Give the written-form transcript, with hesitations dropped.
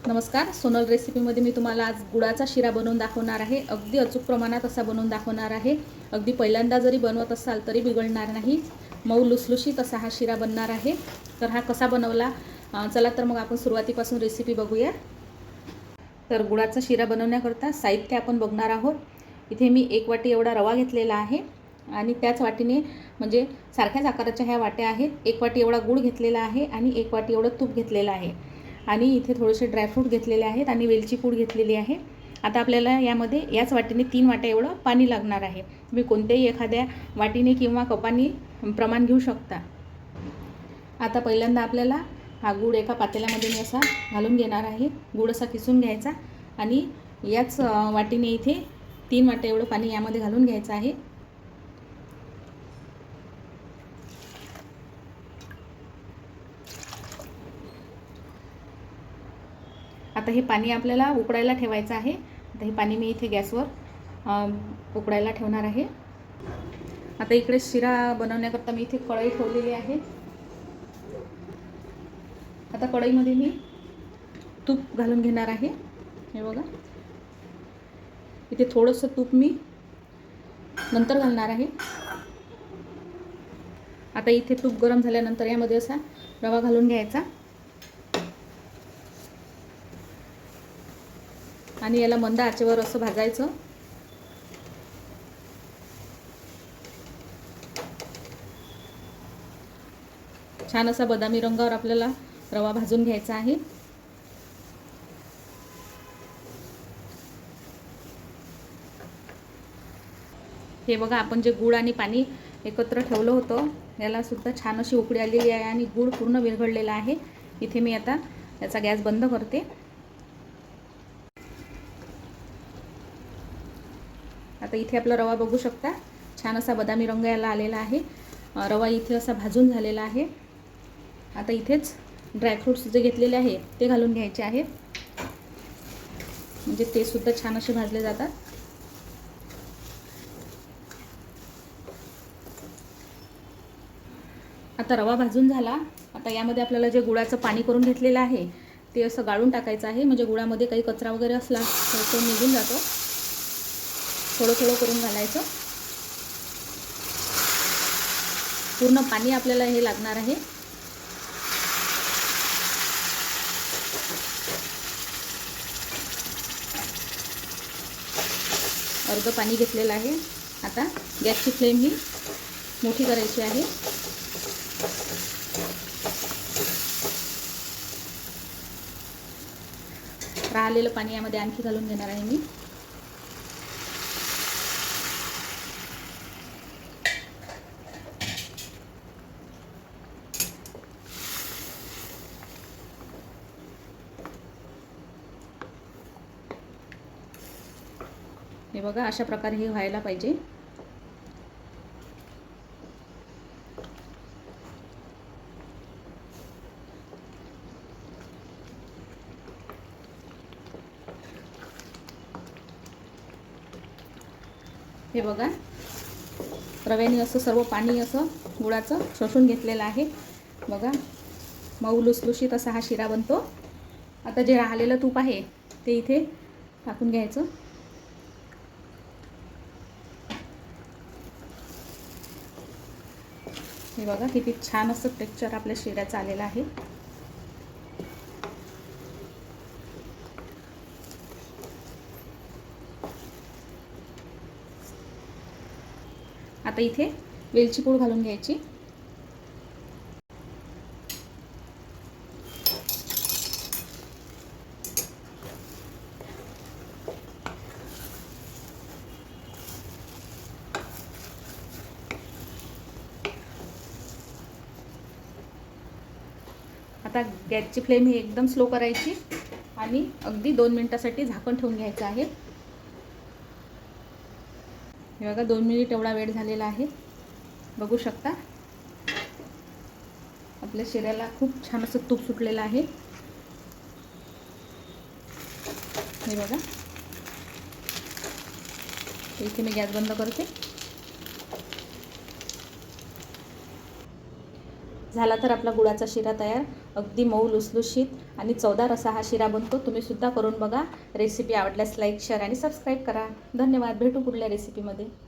नमस्कार. सोनल रेसिपीमध्ये मी तुम्हाला आज गुळाचा शिरा बनवून दाखवणार आहे. अगदी अचूक प्रमाणात असा बनवून दाखवणार आहे. अगदी पहिल्यांदा जरी बनवत असाल तरी बिघडणार नाही. मऊ लुसलुशीत असा हा शिरा बनणार आहे. तर हा कसा बनवला, चला तर मग आपण सुरुवातीपासून रेसिपी बघूया. तर गुळाचा शिरा बनवण्याकरता साहित्य आपण बघणार आहोत. इथे मी 1 वाटी एवढा रवा घेतलेला आहे आणि त्याच वाटीने म्हणजे सारख्याच आकाराच्या ह्या वाट्या आहेत. 1 वाटी एवढा गूळ घेतलेला आहे आणि 1 वाटी एवढं तूप घेतलेलं आहे आणि इथे थोडेसे ड्रायफ्रूट घेतलेले आहेत आणि वेलची पूड घेतलेली आहे. आता आपल्याला यामध्ये याच वाटीने 3 वाट्या एवढं पाणी लागणार आहे. तुम्ही कोणत्याही एखाद्या वाटीने किंवा कपाने प्रमाण घेऊ शकता. आता पहिल्यांदा आपल्याला हा गूळ एका पातेल्यामध्ये मी असा घालून घेणार आहे. गूळ असा किसून घ्यायचा आणि याच वाटीने इथे 3 वाट्या एवढं पाणी यामध्ये घालून घ्यायचं आहे. आता हे पाणी आपल्याला उकळायला ठेवायचं आहे. आता हे पाणी मी इथे गॅसवर उकळायला ठेवणार आहे. आता इकडे शिरा बनवण्याकरता मी इथे कढई ठेवलेली आहे. आता कढईमध्ये मी तूप घालून घेणार आहे. हे बघा, इथे थोडंसं तूप मी नंतर घालणार आहे. आता इथे तूप गरम झाल्यानंतर यामध्ये असा रवा घालून घ्यायचा आणि याला मंद आचेवर असं भाजायचं. छान असा बदामी रंगावर आपल्याला रवा भाजून घ्यायचा आहे. हे बघा, आपण जे गूळ आणि पाणी एकत्र ठेवलं होतं याला सुद्धा छान अशी उकळी आलेली आहे आणि गूळ पूर्ण विरघळलेला आहे. इथे मी आता याचा गॅस बंद करते. आता इथे आपला रवा बघू शकता, छान असा बदामी रंग याला आलेला आहे. रवा इथे असा भाजून झालेला आहे. आता इथेच ड्रायफ्रूट्स जे घेतलेले आहे ते घालून घ्यायचे आहे, म्हणजे ते सुद्धा छान असे भाजले जातात. आता रवा भाजून झाला. आता यामध्ये आपल्याला जे गुळाचं पाणी करून घेतलेलं आहे ते असं गाळून टाकायचं आहे, म्हणजे गुळामध्ये काही कचरा वगैरे असला तर तो निघून जातो. थोडं थोडं करून घालायचं. पूर्ण पाणी आपल्याला हे लागणार आहे. अर्ध पाणी घेतलेलं आहे. आता गॅसची फ्लेम ही मोठी करायची आहे. राहिलेलं पाणी यामध्ये आणखी घालून घेणार आहे मी. हे बघा, अशा प्रकारे हे व्हायला पाहिजे. हे बघा, रव्याने असं सर्व पाणी असं गुळाचं शोषून घेतलेलं आहे. बघा, मऊ लुसलुशीत असा हा शिरा बनतो. आता जे राहिलेलं तूप आहे ते इथे टाकून घ्यायचं. हे बघा, किती छान असं टेक्स्चर आपल्या शिऱ्याचं आलेलं आहे. आता इथे वेलची पूड घालून घ्यायची. आता गॅसची फ्लेम ही एकदम स्लो करायची आणि अगदी 2 मिनिटासाठी झाकण ठेवून घ्यायचं आहे. हे बघा, 2 मिनिट एवढा वेळ झालेला आहे. बघू शकता, आपल्या शिऱ्याला खूप छान असं तूप सुटलेलं आहे. हे बघा, इथे मी गॅस बंद करते. झाला तर आपला गुळाचा शिरा तयार. अगदी मऊ लुसलुशीत आणि चवदार असा हा शिरा बनतो. तुम्हीसुद्धा करून बघा. रेसिपी आवडल्यास लाईक, शेअर आणि सबस्क्राईब करा. धन्यवाद. भेटू पुढल्या रेसिपीमध्ये.